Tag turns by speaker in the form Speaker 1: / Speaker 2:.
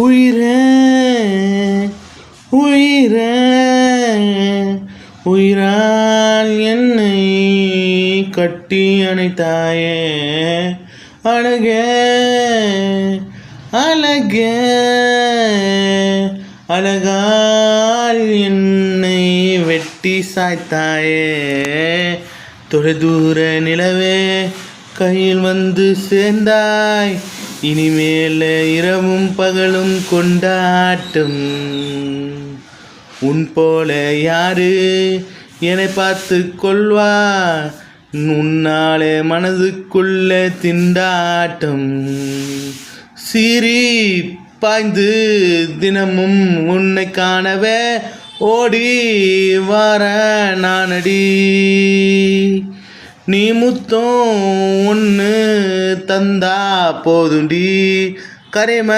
Speaker 1: உயிரே உயிரே உயிரால் என்னை கட்டி அணைத்தாயே அழகே அழகே அழகால் என்னை வெட்டி சாய்த்தாயே தொலைதூர நிலவே கையில் வந்து சேர்ந்தாய் இனிமேல் இரவும் பகலும் கொண்டாட்டம் உன் போல யாரு என்னை பார்த்து கொள்வா உன்னாலே மனதுக்குள்ள திண்டாட்டம் சீறி பாய்ந்து தினமும் உன்னை காணவே ஓடி வார நானடி நீ முத்தம் ஒன்று தந்தா போதுண்டி கரைம